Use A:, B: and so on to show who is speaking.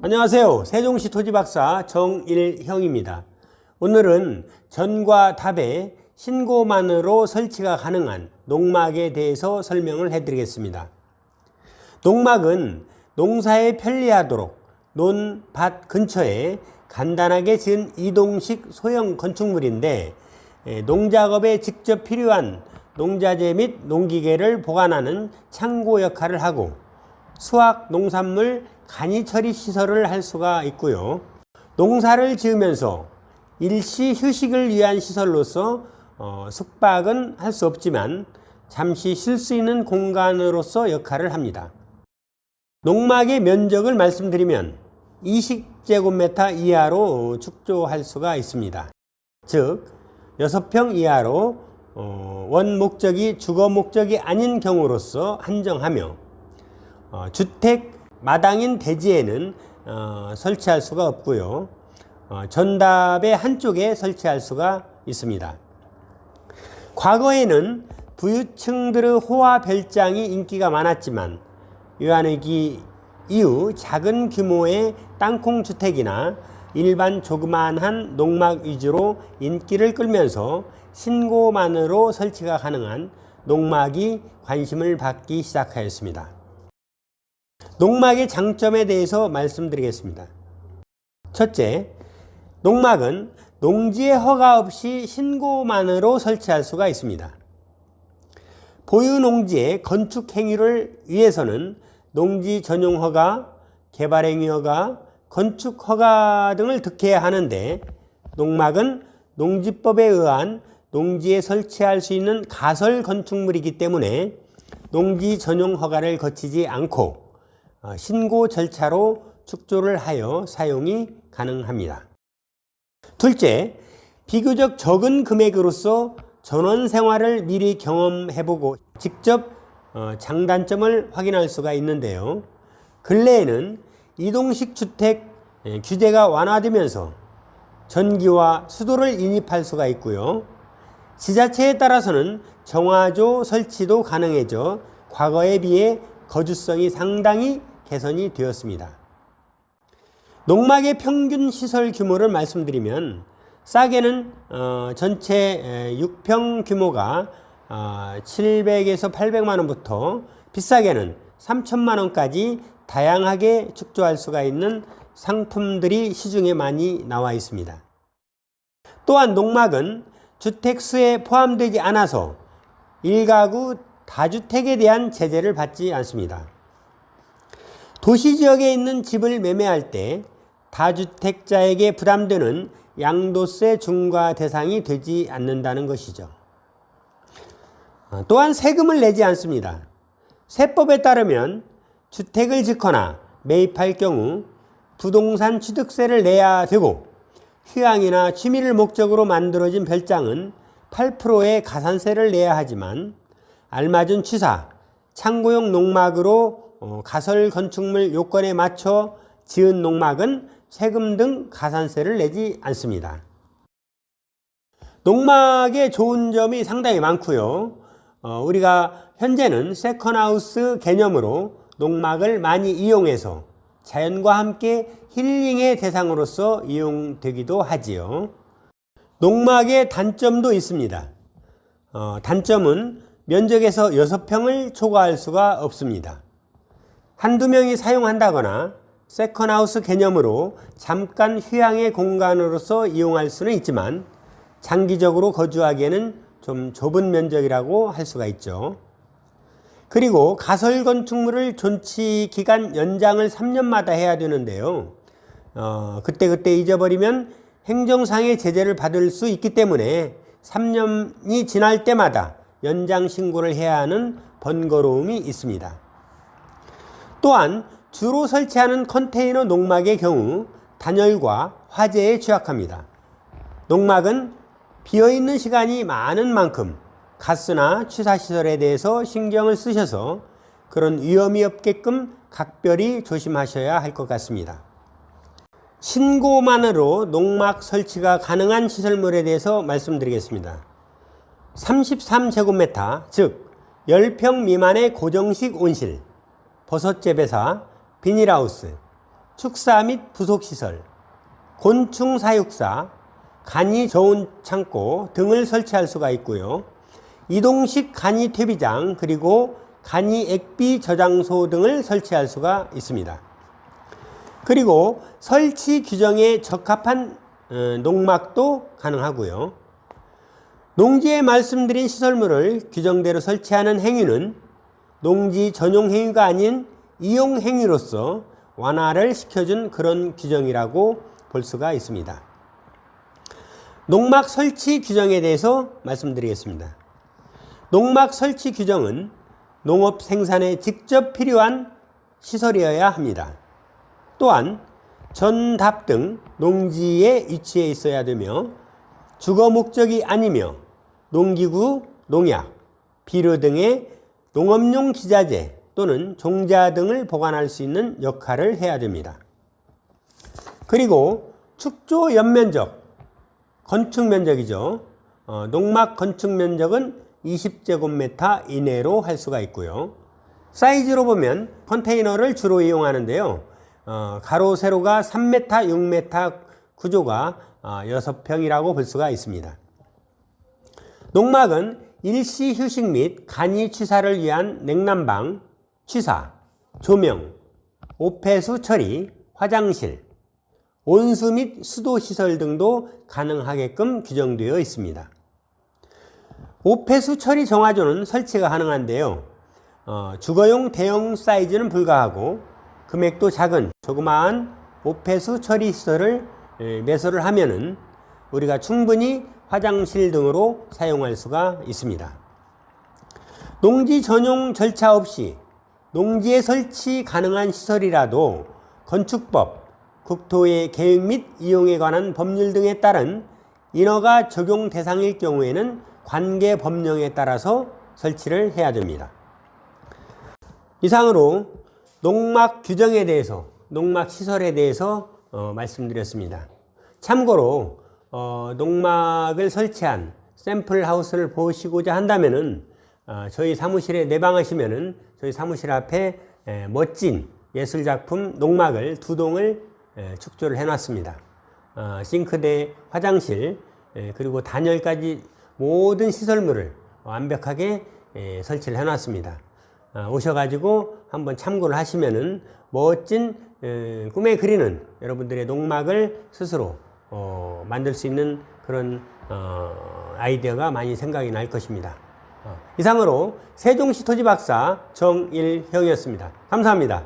A: 안녕하세요. 세종시 토지박사 정일형입니다. 오늘은 전과 답에 신고만으로 설치가 가능한 농막에 대해서 설명을 해드리겠습니다. 농막은 농사에 편리하도록 논, 밭 근처에 간단하게 지은 이동식 소형 건축물인데 농작업에 직접 필요한 농자재 및 농기계를 보관하는 창고 역할을 하고 수확, 농산물, 간이 처리 시설을 할 수가 있고요. 농사를 지으면서 일시 휴식을 위한 시설로서 숙박은 할 수 없지만 잠시 쉴 수 있는 공간으로서 역할을 합니다. 농막의 면적을 말씀드리면 20제곱미터 이하로 축조할 수가 있습니다. 즉 6평 이하로 원 목적이 주거 목적이 아닌 경우로서 한정하며 주택 마당인 대지에는 설치할 수가 없고요. 전답의 한쪽에 설치할 수가 있습니다. 과거에는 부유층들의 호화 별장이 인기가 많았지만 외환위기 이후 작은 규모의 땅콩주택이나 일반 조그만한 농막 위주로 인기를 끌면서 신고만으로 설치가 가능한 농막이 관심을 받기 시작하였습니다. 농막의 장점에 대해서 말씀드리겠습니다. 첫째, 농막은 농지의 허가 없이 신고만으로 설치할 수가 있습니다. 보유 농지의 건축 행위를 위해서는 농지 전용 허가, 개발 행위 허가, 건축 허가 등을 득해야 하는데 농막은 농지법에 의한 농지에 설치할 수 있는 가설 건축물이기 때문에 농지 전용 허가를 거치지 않고 신고 절차로 축조를 하여 사용이 가능합니다. 둘째, 비교적 적은 금액으로서 전원 생활을 미리 경험해보고 직접 장단점을 확인할 수가 있는데요. 근래에는 이동식 주택 규제가 완화되면서 전기와 수도를 인입할 수가 있고요. 지자체에 따라서는 정화조 설치도 가능해져 과거에 비해 거주성이 상당히 개선이 되었습니다. 농막의 평균 시설 규모를 말씀드리면 싸게는 전체 6평 규모가 700에서 800만원부터 비싸게는 3천만원까지 다양하게 축조할 수가 있는 상품들이 시중에 많이 나와 있습니다. 또한 농막은 주택수에 포함되지 않아서 1가구 다주택에 대한 제재를 받지 않습니다. 도시지역에 있는 집을 매매할 때 다주택자에게 부담되는 양도세 중과 대상이 되지 않는다는 것이죠. 또한 세금을 내지 않습니다. 세법에 따르면 주택을 짓거나 매입할 경우 부동산 취득세를 내야 되고 휴양이나 취미를 목적으로 만들어진 별장은 8%의 가산세를 내야 하지만 알맞은 취사, 창고용 농막으로 가설 건축물 요건에 맞춰 지은 농막은 세금 등 가산세를 내지 않습니다. 농막의 좋은 점이 상당히 많고요. 우리가 현재는 세컨하우스 개념으로 농막을 많이 이용해서 자연과 함께 힐링의 대상으로서 이용되기도 하지요. 농막의 단점도 있습니다. 단점은 면적에서 6평을 초과할 수가 없습니다. 한두 명이 사용한다거나 세컨하우스 개념으로 잠깐 휴양의 공간으로서 이용할 수는 있지만 장기적으로 거주하기에는 좀 좁은 면적이라고 할 수가 있죠. 그리고 가설 건축물을 존치 기간 연장을 3년마다 해야 되는데요. 그때 잊어버리면 행정상의 제재를 받을 수 있기 때문에 3년이 지날 때마다 연장 신고를 해야 하는 번거로움이 있습니다. 또한 주로 설치하는 컨테이너 농막의 경우 단열과 화재에 취약합니다. 농막은 비어있는 시간이 많은 만큼 가스나 취사시설에 대해서 신경을 쓰셔서 그런 위험이 없게끔 각별히 조심하셔야 할 것 같습니다. 신고만으로 농막 설치가 가능한 시설물에 대해서 말씀드리겠습니다. 33제곱미터, 즉 10평 미만의 고정식 온실, 버섯재배사, 비닐하우스, 축사 및 부속시설, 곤충 사육사, 간이 저온 창고 등을 설치할 수가 있고요. 이동식 간이 퇴비장 그리고 간이 액비 저장소 등을 설치할 수가 있습니다. 그리고 설치 규정에 적합한 농막도 가능하고요. 농지에 말씀드린 시설물을 규정대로 설치하는 행위는 농지 전용 행위가 아닌 이용 행위로서 완화를 시켜준 그런 규정이라고 볼 수가 있습니다. 농막 설치 규정에 대해서 말씀드리겠습니다. 농막 설치 규정은 농업 생산에 직접 필요한 시설이어야 합니다. 또한 전답 등 농지에 위치해 있어야 되며 주거 목적이 아니며 농기구, 농약, 비료 등의 농업용 기자재 또는 종자 등을 보관할 수 있는 역할을 해야 됩니다. 그리고 축조 연면적, 건축 면적이죠. 농막 건축 면적은 20제곱미터 이내로 할 수가 있고요. 사이즈로 보면 컨테이너를 주로 이용하는데요. 가로 세로가 3m, 6m 구조가 6평이라고 볼 수가 있습니다. 농막은 일시 휴식 및 간이 취사를 위한 냉난방, 취사, 조명, 오폐수 처리, 화장실, 온수 및 수도 시설 등도 가능하게끔 규정되어 있습니다. 오폐수 처리 정화조는 설치가 가능한데요. 주거용 대형 사이즈는 불가하고 금액도 작은 조그마한 오폐수 처리 시설을 매설을 하면은 우리가 충분히 화장실 등으로 사용할 수가 있습니다. 농지 전용 절차 없이 농지에 설치 가능한 시설이라도 건축법, 국토의 계획 및 이용에 관한 법률 등에 따른 인허가 적용 대상일 경우에는 관계 법령에 따라서 설치를 해야 됩니다. 이상으로 농막 규정에 대해서, 농막 시설에 대해서 말씀드렸습니다. 참고로 농막을 설치한 샘플 하우스를 보시고자 한다면은 저희 사무실에 내방하시면은 저희 사무실 앞에 멋진 예술작품 농막을 2동을 축조를 해놨습니다. 싱크대, 화장실, 그리고 단열까지 모든 시설물을 완벽하게 설치를 해놨습니다. 오셔가지고 한번 참고를 하시면은 멋진 꿈에 그리는 여러분들의 농막을 스스로 만들 수 있는 그런 아이디어가 많이 생각이 날 것입니다. 이상으로 세종시 토지박사 정일형이었습니다. 감사합니다.